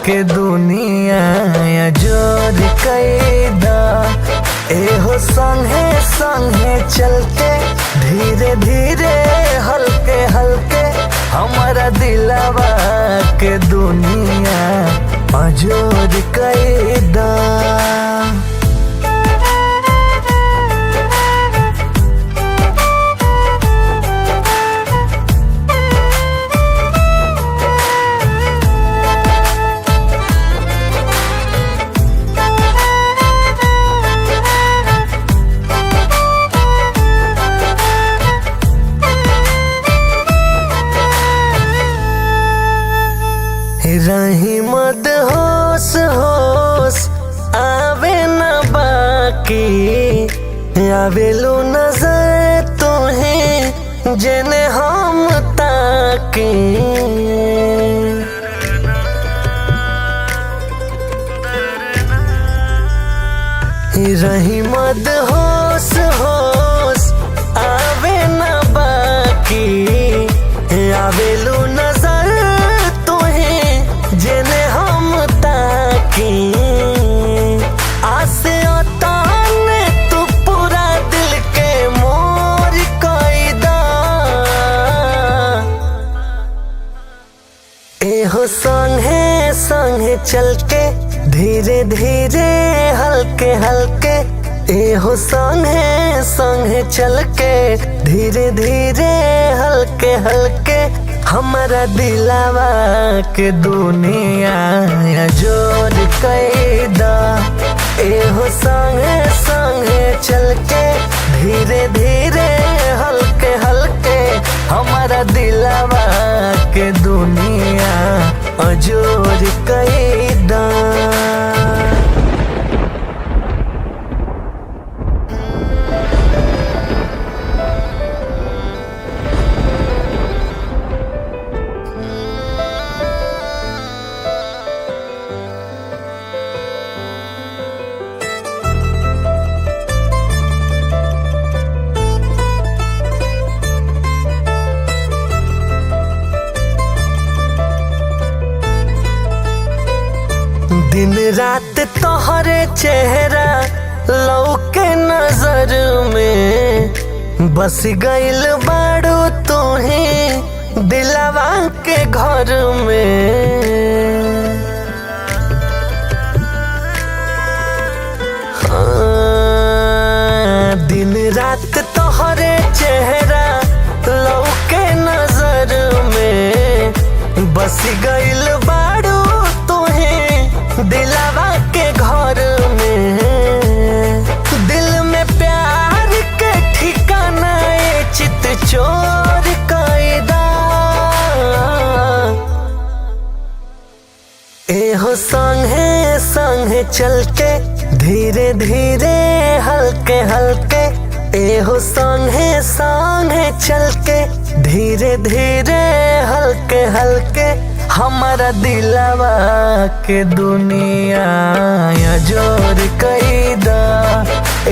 के दुनिया जोर कैदा एहो संगे संगे चल के धीरे धीरे हल्के हल्के हमारा दिलवा के दुनिया अजोर कैदा रही मद होश होश आवे न बाकी आवेलू नजर तुम्हें जने हम ताकी रही मद होश होश आवे न बाकी आवेलू नजर तुम्हें जने हम ताकी आसे ताने तू पूरा दिल के मोर कैदा एहो संगे संगे चल के धीरे धीरे हल्के हल्के एहो संगे संगे चल के धीरे धीरे हल्के हल्के हमारा दिलावा के दुनिया जोड़ कैदा एहो संगे संगे चल के धीरे धीरे हल्के हल्के हमारा दिलावा के दुनिया जोड़ कैदा दिन रात तोहरे चेहरा लौके नजर में बस गइल बाड़ू तुही दिलवा के घर में दिन रात तोहरे चेहरा लौके नजर में बस गइल बाड़ू दिलावा के घर में दिल में प्यार के ठिकाना चित चोर कैदा एहो संगे संगे चल के धीरे धीरे हल्के हल्के एहो संगे संगे चल के धीरे धीरे हल्के हल्के हमारा दिलावा के दुनिया जोड़ कैदा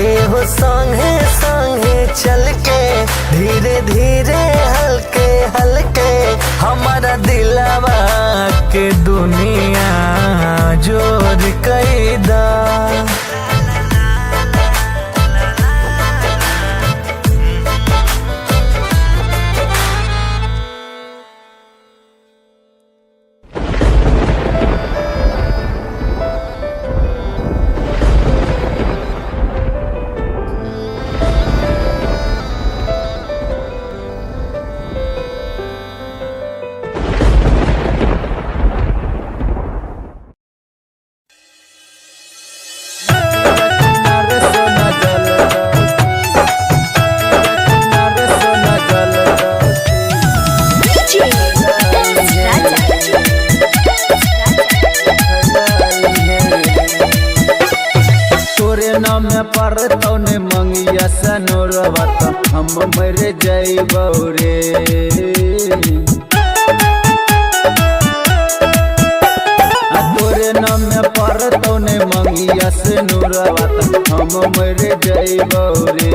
एहो संगे संगे चल के धीरे धीरे हल्के हल्के हमारा दिलावा के दुनिया जोड़ कैदा पर तौने मंगिया सनोरवा हम मर जइबौ रे तोरे नाम पर तौने मंगिया सनोरवा हम मर जइबौ रे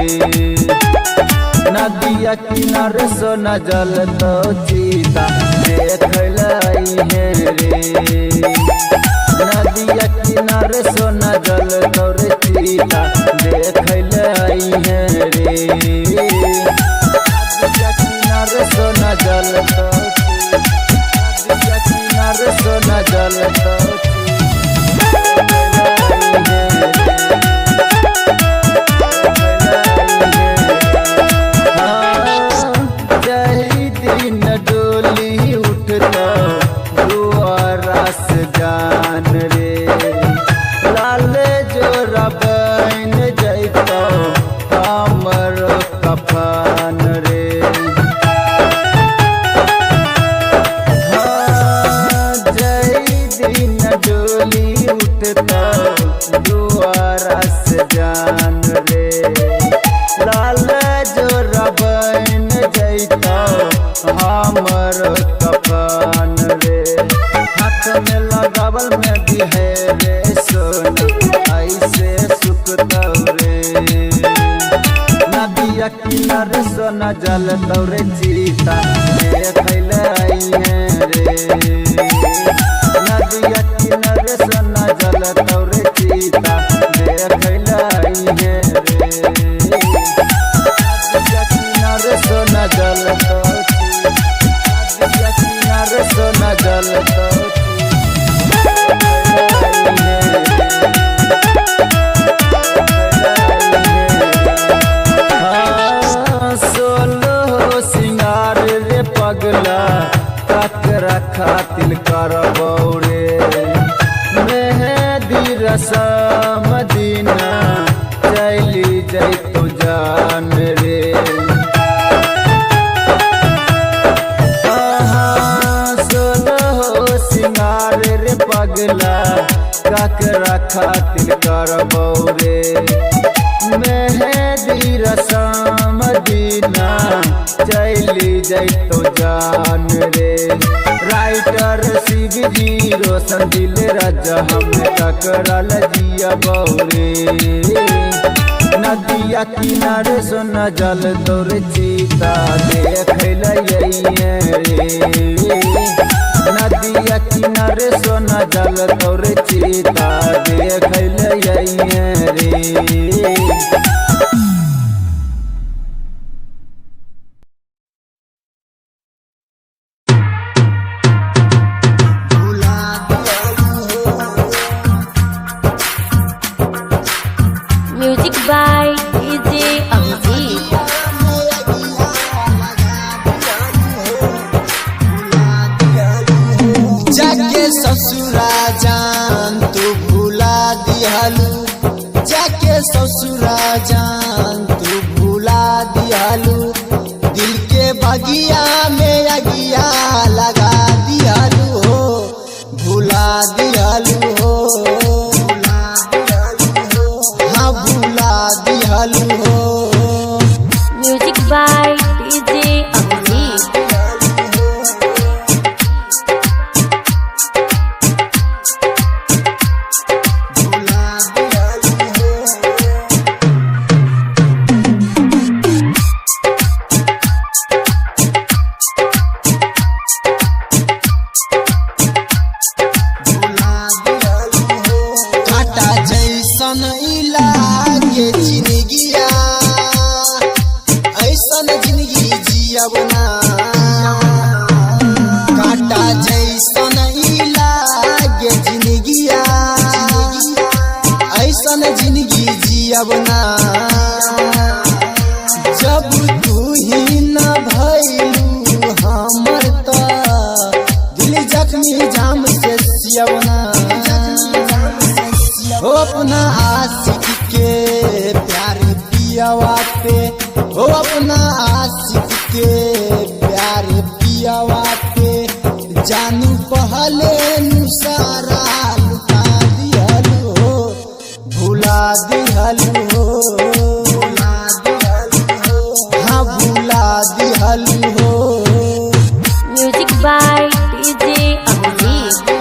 नदिया किनारे सोना जल तो सीता देखल है रे नदिया किनारे सोना जल तोर सीता देखल है रे नदिया किनारे सोना जल नदिया किनारे सोना जल डोली उठता दुआरा से जान रे लाल जोरा बन जैतो हमर कफन रे जय हमर कफन रे हाथ में लगावल में दिहे रे सोना ऐसे सुखतौ रे नदिया किनारे सोना जल तौरे चीता देखैले आइए रे नदिया किनारे सोना जल तौरे चीता देखैले आइए रे नदिया किनारे सोना जल नदिया किनारे सोना जल पगला ककरा खातिर करबौ रे मेहदी रसम दीना चली जैतो जान रे सोलहो सिंगार रे पगला ककरा खातिर करबौ रे मेहदी रसम दीना चली जैतो जान रे राइटर शिव जी रोशन दिल राजा हमने टकराल जिया बौरे नदिया किनारे सोना जल तोर चीता देखैले रे नदिया किनारे सोना जल तोर चीता देखैले रे म्यूजिक बाय डीजे अभिजीत। जाके ससुरा जान तू भुला दिहलू जाके ससुरा जान तू भुला दिहलू दिल के बगिया में अगिया लगा दिहलू हो भुला दिहलू हो हाँ भुला दिहलू हो म्यूजिक बाय डीजे अभिजीत। काटा जैसन इलागे जिंदगिया ऐसन जिंदगी जियब ना काटा जैसन इलागे जिंदगिया ऐसन जिंदगी जियब ना जब तू ही न भइलू हमर त दिल जख्मी जाम से सियब ना हो अपना आशिक के प्यारे पियावा पे हो अपना आशिक के प्यारे पियावा पे जानू पहले सारा लुटा दिहलू हो भुला दिहलू हो हाँ भुला दिहलू हो म्यूजिक बाय डीजे अभिजीत।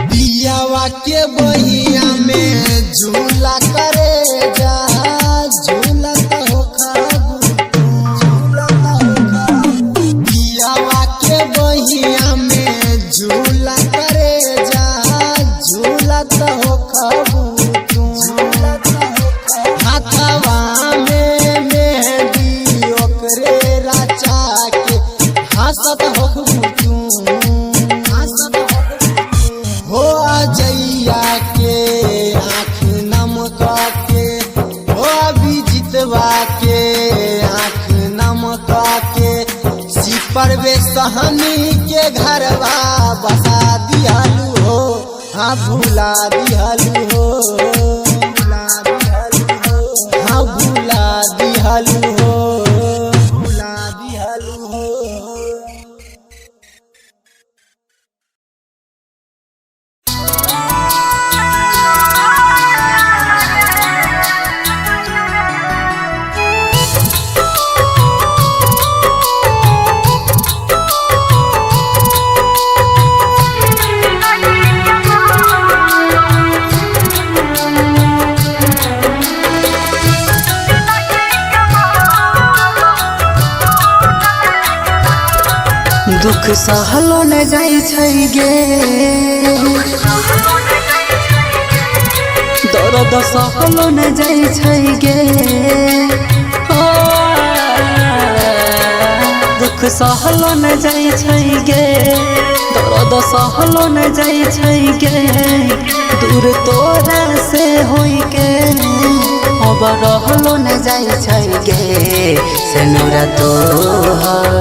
पियावा के बहिया में झूला करे जा झूला हो खाबू पियावा के बहिया में झूला करे जा झूला हो खाबू हाथवा में मेहंदी ओकरे राचा के हंसत हो तू हो अजैया के आँख नम के हो अभिजीतवा के आँख नम के सिपरवे सहनी के घरवा बसा दिहलू हो हाँ भुला दिहलू हो दिहालू हो भुला दिहालू हो। दुख सहलो न जाइ छै गे, दर्द सहलो न जाइ छै गे, दुख सहलो न जाइ छै गे, दर्द सहलो न जाइ छै गे, दूर तोरा से होई के अब रहलो न जाइ छै गे, सेनुरा तोहर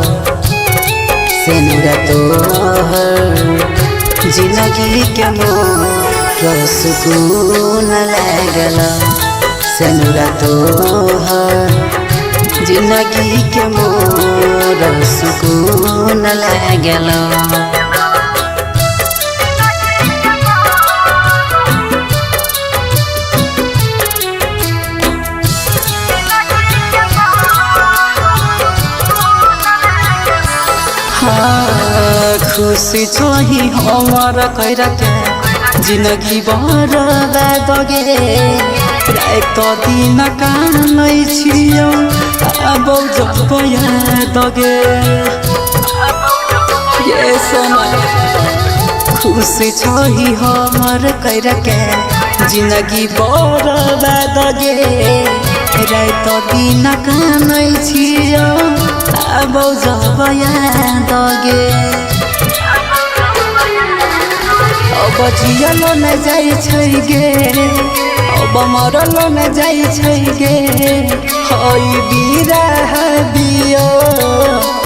जिंदगी के मोर सुकून लागल, सेनुरा तोहर जिंदगी के मोर सुकून लागल। खुशी छोही हमारा कैरा के जिंदगी बर्बाद गे, रात दिन कानै छियौ अब जब याद गे, ये सोना खुशी छोही हमार कैरा के जिंदगी बर्बाद गे, रात दिन कानै छियौ अब जब याद गे, अब जियलो न जाइ छै गे, अब मरलो न जाइ छै गे, हई बिरह बियो।